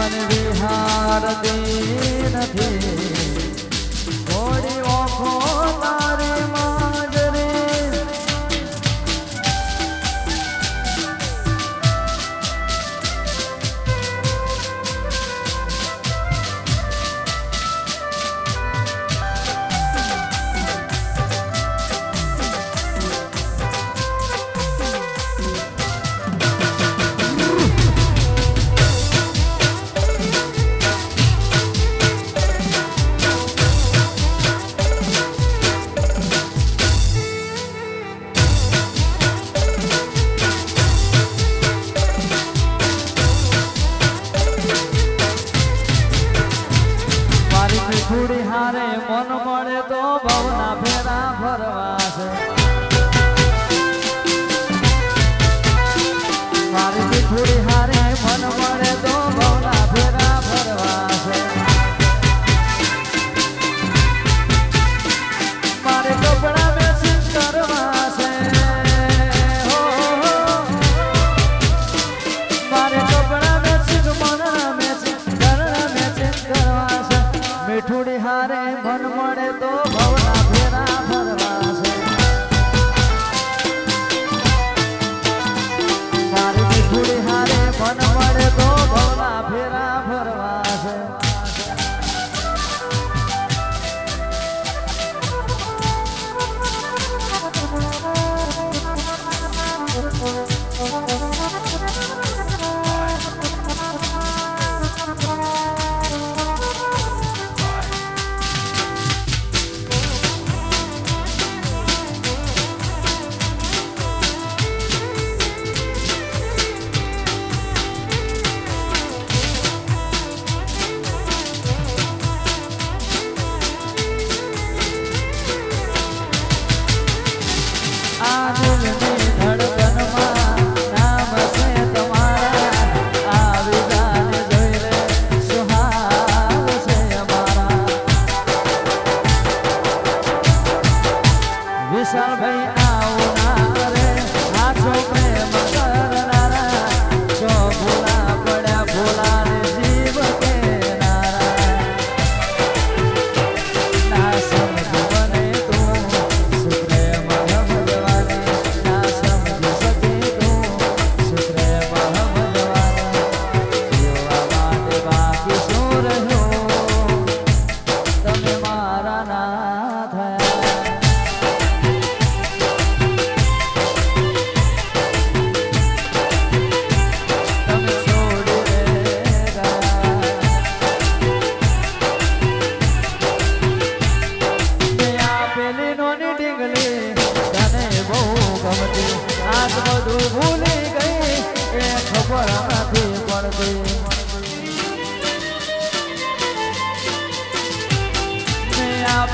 મન વિહારતી નથી થોડી ઓખો તારી માજરી થોડી હારે મન મળે તો ભવના ફેરા ફરવા છે મારી થોડી હારે મન મળે તો ભવના ફેરા ફરવા છે મારે કપડા મેચિંગ કરવા છે મારે કપડા મેચિંગ મનના મેચિંગ ઘરના મેચિંગ કરવા છે મીઠુડી હારે મન મળે તો ભવના ફેરા ફરવા છે મારી મીઠુડી હારે મન મળે તો ભવના ફેરા ફરવા છે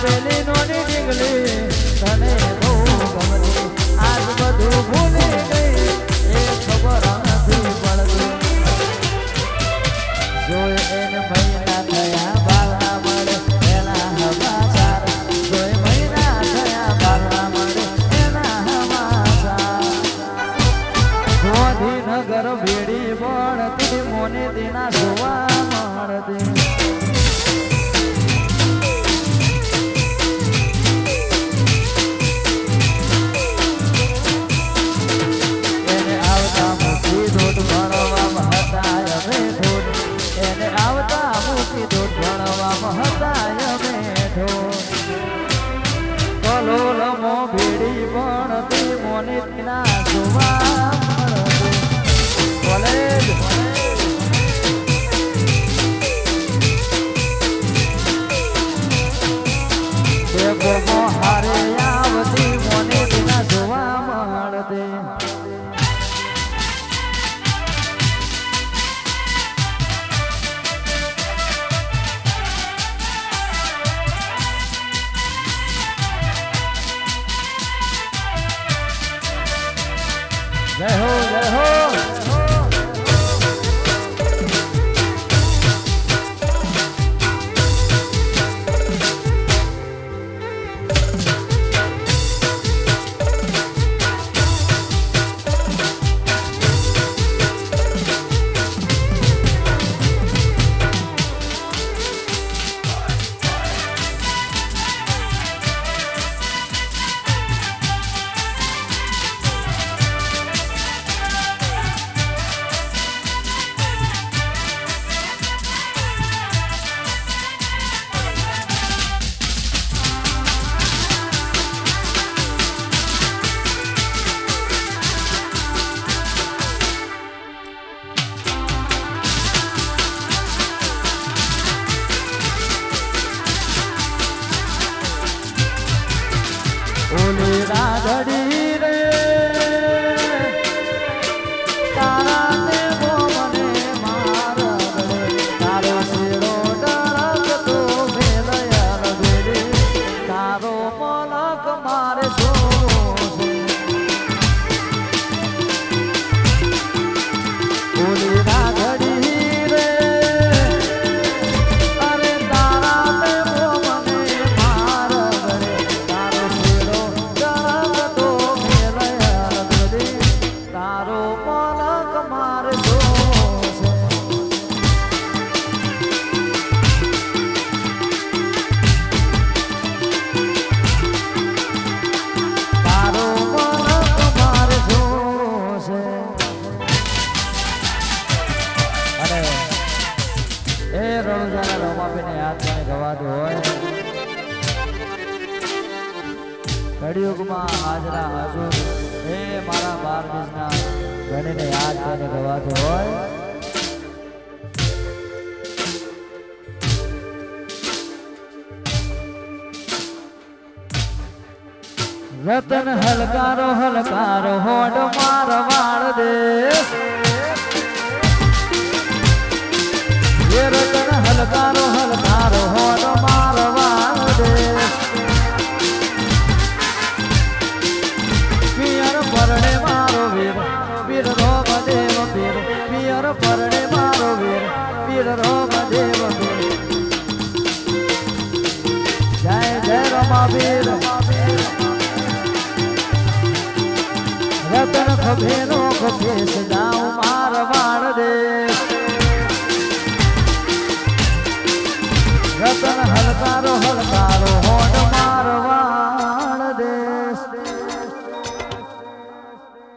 પેલી નોની ડીંગલી તને બહુ ગમતી આજ બધું ભૂલી ગઈ એ ખબર નથી પડતી જોઈ એને મહિના થયા બાળા મળે એના સમાચાર જોઈ મહિના થયા બાળા મળે એના સમાચાર ગાંધીનગર ભેડી પડતી મોની તેના જોવા મળતી કલોલમો ભેડી પડતી મોની તેના જોવા કોલેજ દેખો હારે આવતી મોની તેના જોવા મળતી એ રણુજાના રોમાપીને યાદ કરીને ગવાતું હોય કળિયુગમાં હાજરા હાજર એ મારા 12 બીજના ગણીને યાદ કરીને ગવાતું હોય રતન હલકારો હલકારો હોડ માર વાળ દે એ રતન હલકારો હલકારો હોડ માર વાળ દે પિયર પરણે મારો વીર વીર રોમ દેવ વીર પિયર પરણે મારો વીર વીર રોમ દેવ વીર જય જય રમાવીર રતન ખભેનો ખભેસ જાઉં માર વાળ દે રતન હલકારો હલકારો